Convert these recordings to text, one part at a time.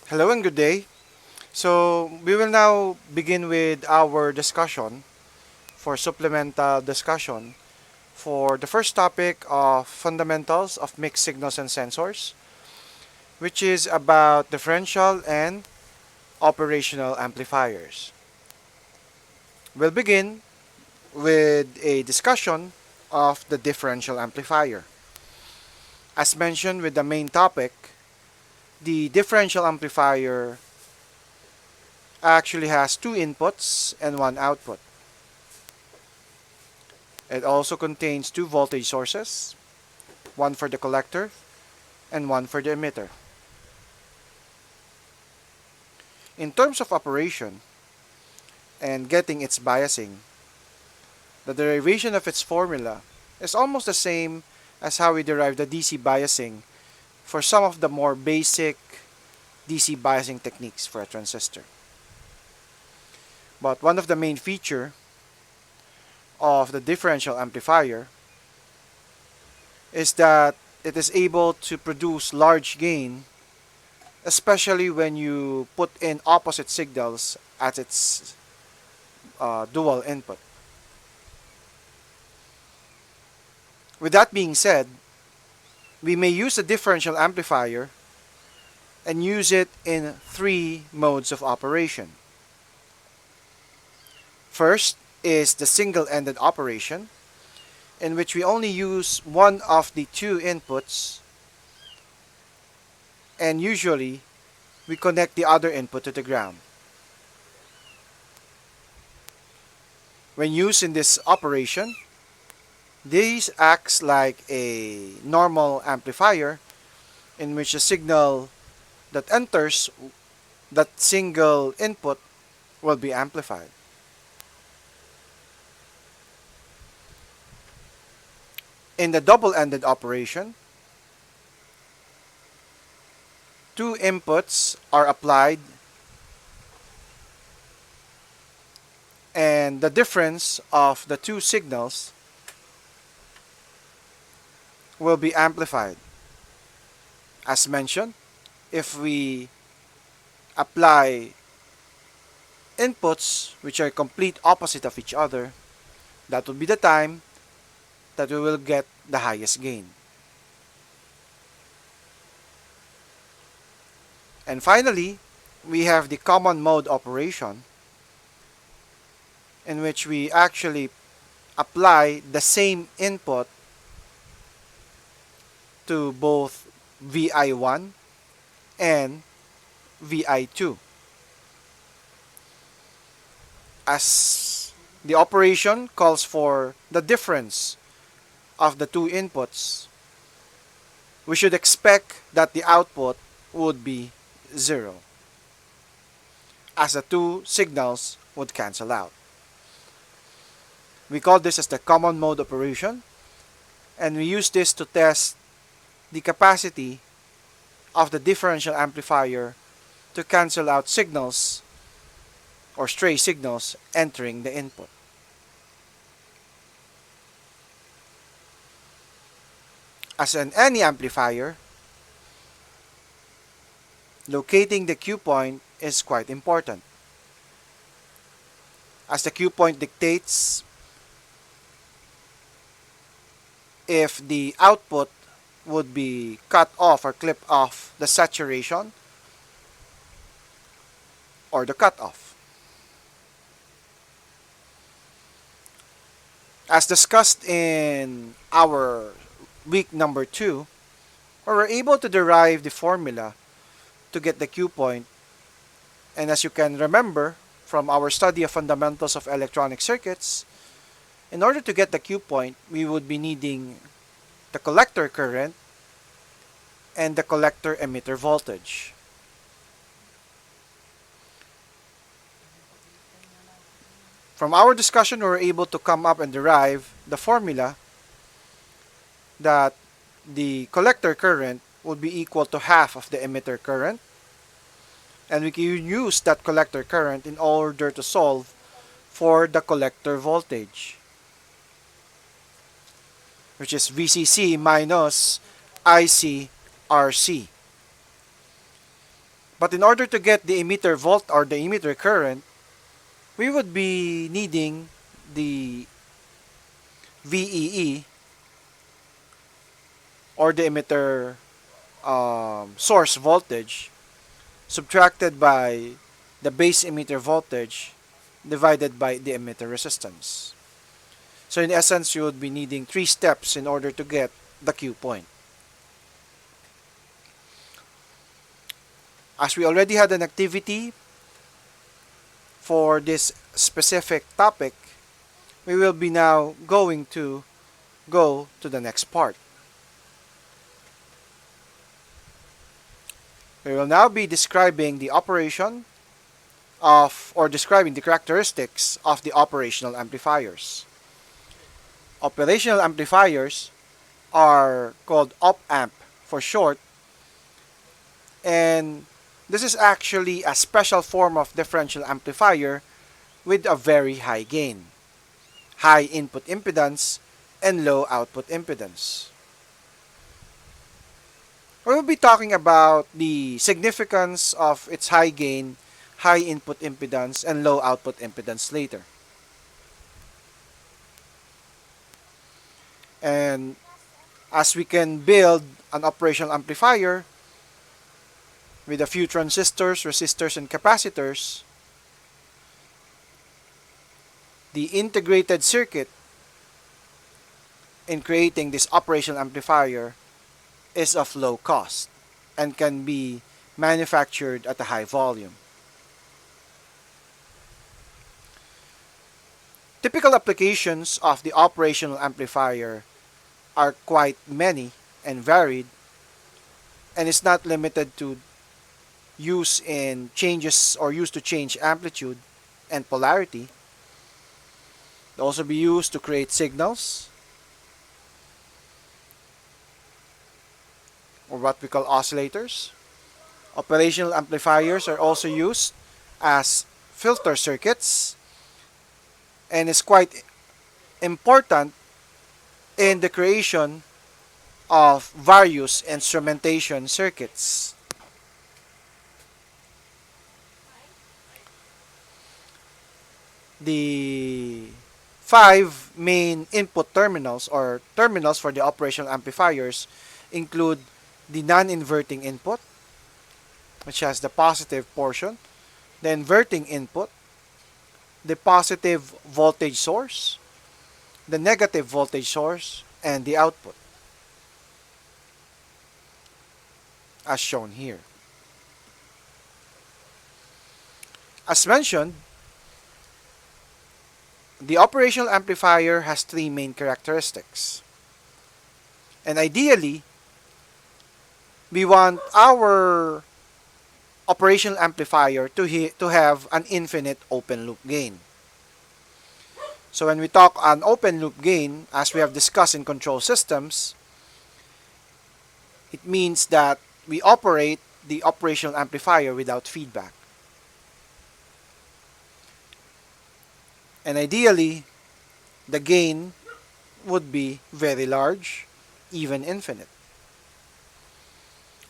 Hello and good day. So, we will now begin with our discussion for supplemental discussion for the first topic of fundamentals of mixed signals and sensors, which is about differential and operational amplifiers. We'll begin with a discussion of the differential amplifier. As mentioned with the main topic, the differential amplifier actually has two inputs and one output. It also contains two voltage sources, one for the collector and one for the emitter. In terms of operation and getting its biasing, the derivation of its formula is almost the same as how we derive the DC biasing for some of the more basic DC biasing techniques for a transistor. But one of the main features of the differential amplifier is that it is able to produce large gain, especially when you put in opposite signals at its dual input. With that being said, we may use a differential amplifier and use it in three modes of operation. First is the single-ended operation, in which we only use one of the two inputs, and usually we connect the other input to the ground. When used in this operation, this acts like a normal amplifier in which a signal that enters that single input will be amplified. In the double-ended operation, two inputs are applied and the difference of the two signals will be amplified. As mentioned, if we apply inputs which are complete opposite of each other, that will be the time that we will get the highest gain. And finally, we have the common mode operation, in which we actually apply the same input to both VI1 and VI2. As the operation calls for the difference of the two inputs, we should expect that the output would be 0, as the two signals would cancel out. We call this as the common mode operation, and we use this to test the capacity of the differential amplifier to cancel out signals or stray signals entering the input. As in any amplifier, locating the cue point is quite important, as the cue point dictates if the output would be cut off or clipped off the saturation or the cutoff. As discussed in our week number 2, where we're able to derive the formula to get the cue point, and as you can remember from our study of fundamentals of electronic circuits, in order to get the cue point, we would be needing the collector current and the collector emitter voltage. From our discussion, we were able to come up and derive the formula that the collector current would be equal to half of the emitter current, and we can use that collector current in order to solve for the collector voltage, which is VCC minus ICRC. But in order to get the emitter volt or the emitter current, we would be needing the VEE or the emitter source voltage subtracted by the base emitter voltage divided by the emitter resistance. So in essence, you would be needing 3 steps in order to get the Q point. As we already had an activity for this specific topic, we will be now going to go to the next part. We will now be describing the operation of, or describing the characteristics of the operational amplifiers. Operational amplifiers are called op-amp for short, and this is actually a special form of differential amplifier with a very high gain, high input impedance, and low output impedance. We will be talking about the significance of its high gain, high input impedance, and low output impedance later. And as we can build an operational amplifier with a few transistors, resistors, and capacitors, the integrated circuit in creating this operational amplifier is of low cost and can be manufactured at a high volume. Typical applications of the operational amplifier are quite many and varied, and it's not limited to use in changes or used to change amplitude and polarity. They also be used to create signals, or what we call oscillators. Operational amplifiers are also used as filter circuits, and is quite important in the creation of various instrumentation circuits. The 5 main input terminals or terminals for the operational amplifiers include the non-inverting input, which has the positive portion, the inverting input, the positive voltage source, the negative voltage source, and the output, as shown here. As mentioned, the operational amplifier has 3 main characteristics. And ideally, we want our operational amplifier to have an infinite open loop gain. So when we talk on open loop gain, as we have discussed in control systems, it means that we operate the operational amplifier without feedback. And ideally, the gain would be very large, even infinite.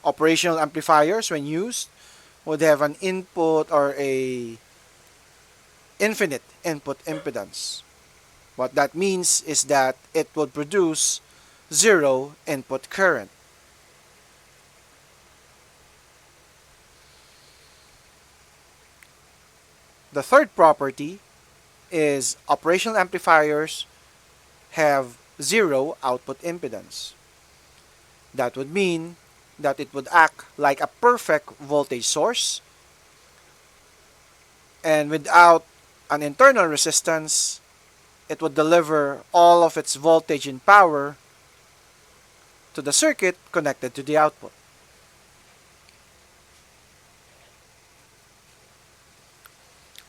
Operational amplifiers, when used, would have an input or a infinite input impedance. What that means is that it would produce zero input current. The third property is operational amplifiers have zero output impedance. That would mean that it would act like a perfect voltage source, and without an internal resistance, it would deliver all of its voltage and power to the circuit connected to the output.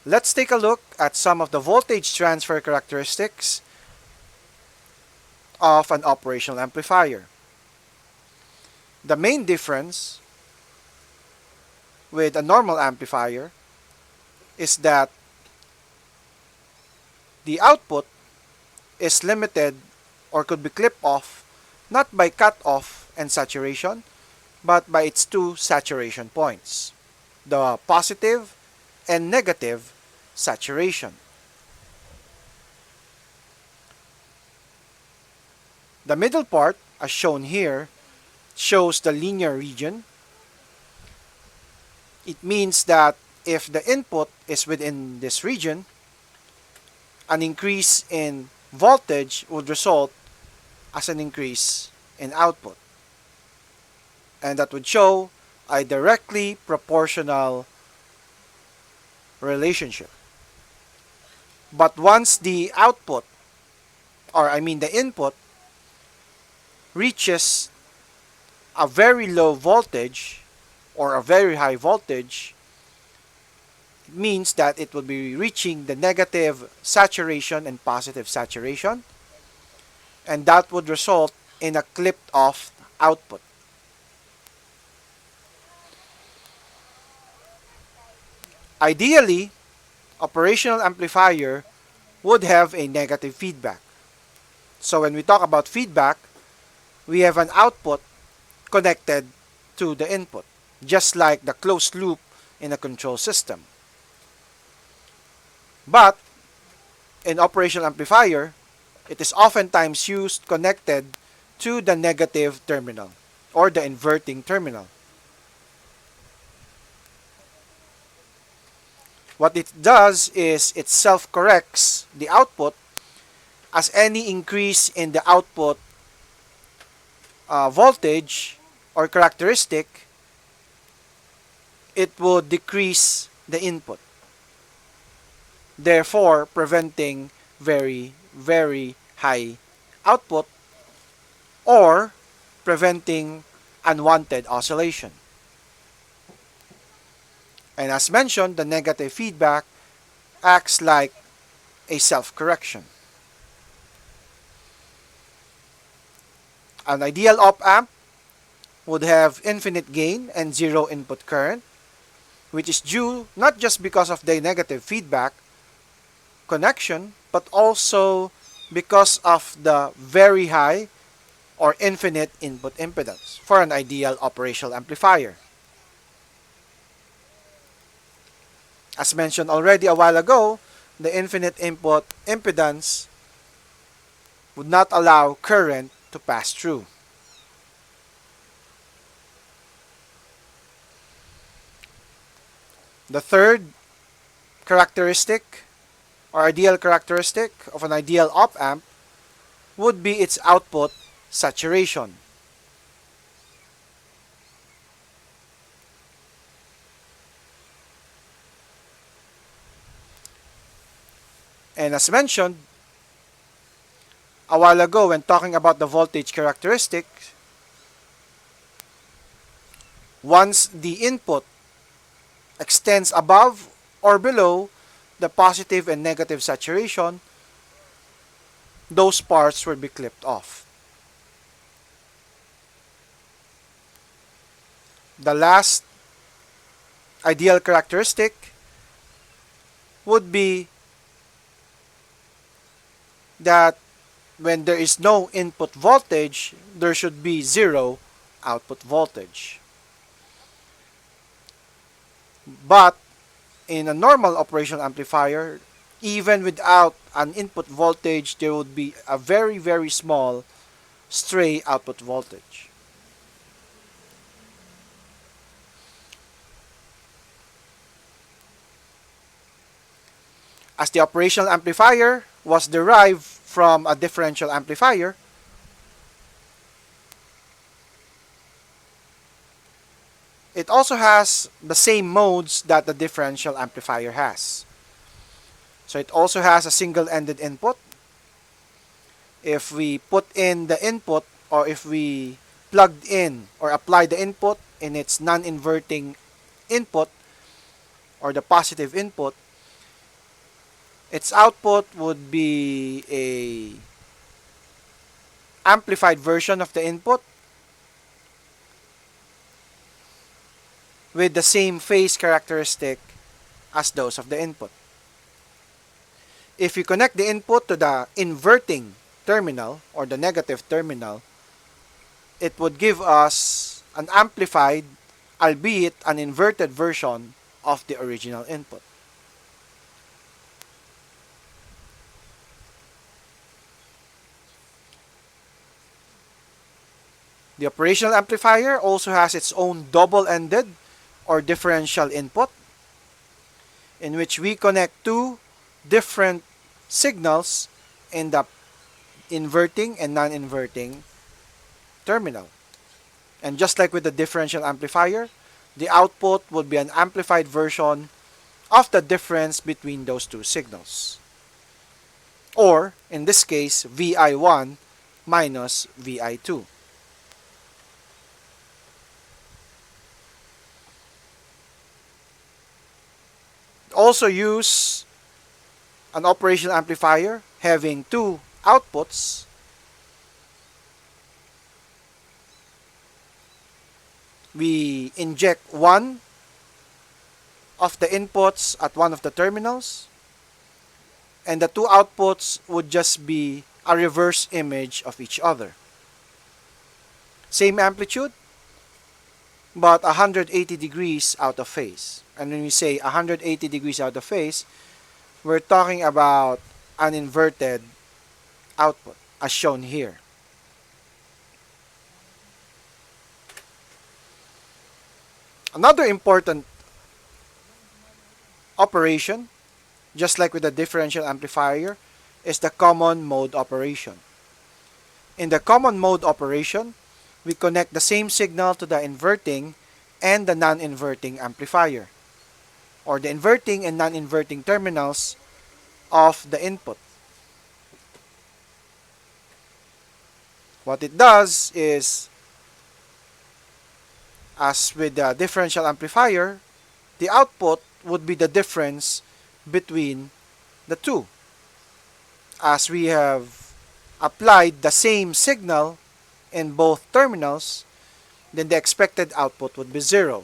Let's take a look at some of the voltage transfer characteristics of an operational amplifier. The main difference with a normal amplifier is that the output is limited or could be clipped off not by cut-off and saturation, but by its 2 saturation points. the positive and negative saturation. The middle part, as shown here, shows the linear region. It means that if the input is within this region, an increase in voltage would result as an increase in output. And that would show a directly proportional relationship. But once the output, or I mean the input, reaches a very low voltage or a very high voltage, it means that it will be reaching the negative saturation and positive saturation, and that would result in a clipped off output. Ideally, operational amplifier would have a negative feedback. So when we talk about feedback, we have an output connected to the input, just like the closed loop in a control system. But in operational amplifier, it is oftentimes used connected to the negative terminal or the inverting terminal. What it does is it self-corrects the output as any increase in the output voltage or characteristic, it will decrease the input, therefore preventing very, very high output or preventing unwanted oscillation. And as mentioned, the negative feedback acts like a self-correction. An ideal op-amp would have infinite gain and zero input current, which is due not just because of the negative feedback connection, but also because of the very high or infinite input impedance for an ideal operational amplifier. As mentioned already a while ago, the infinite input impedance would not allow current to pass through. The third characteristic or ideal characteristic of an ideal op-amp would be its output saturation. And as mentioned a while ago when talking about the voltage characteristics, once the input extends above or below the positive and negative saturation, those parts will be clipped off. The last ideal characteristic would be that when there is no input voltage, there should be zero output voltage. But in a normal operational amplifier, even without an input voltage, there would be a very, very small stray output voltage. As the operational amplifier was derived from a differential amplifier, it also has the same modes that the differential amplifier has. So it also has a single-ended input. If we put in the input, or if we plugged in or apply the input in its non-inverting input or the positive input, its output would be a amplified version of the input with the same phase characteristic as those of the input. If you connect the input to the inverting terminal or the negative terminal, it would give us an amplified albeit an inverted version of the original input. The operational amplifier also has its own double-ended or differential input, in which we connect two different signals in the inverting and non-inverting terminal. And just like with the differential amplifier, the output would be an amplified version of the difference between those two signals. Or, in this case, VI1 minus VI2. Also use an operational amplifier having two outputs. We inject one of the inputs at one of the terminals, and the two outputs would just be a reverse image of each other. Same amplitude, but 180 degrees out of phase. And when we say 180 degrees out of phase, we're talking about an inverted output, as shown here. Another important operation, just like with the differential amplifier, is the common mode operation. In the common mode operation, we connect the same signal to the inverting and the non-inverting amplifier, or the inverting and non-inverting terminals of the input. What it does is, as with the differential amplifier, the output would be the difference between the two, as we have applied the same signal in both terminals. Then the expected output would be 0.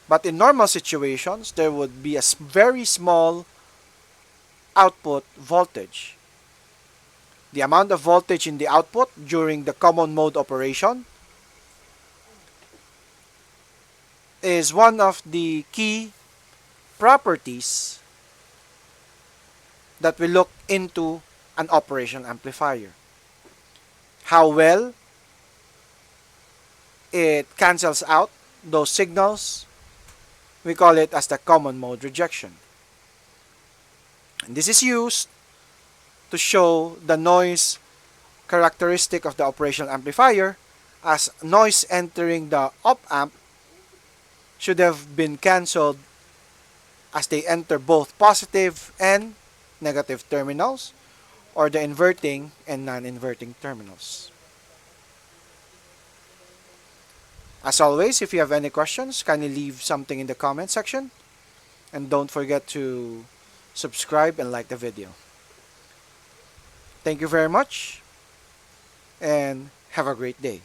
But in normal situations, there would be a very small output voltage. The amount of voltage in the output during the common mode operation is one of the key properties that we look into an operational amplifier. How well it cancels out those signals, we call it as the common mode rejection. And this is used to show the noise characteristic of the operational amplifier, as noise entering the op-amp should have been cancelled as they enter both positive and negative terminals, or the inverting and non-inverting terminals. As always, if you have any questions, kindly leave something in the comment section, and don't forget to subscribe and like the video. Thank you very much, and have a great day.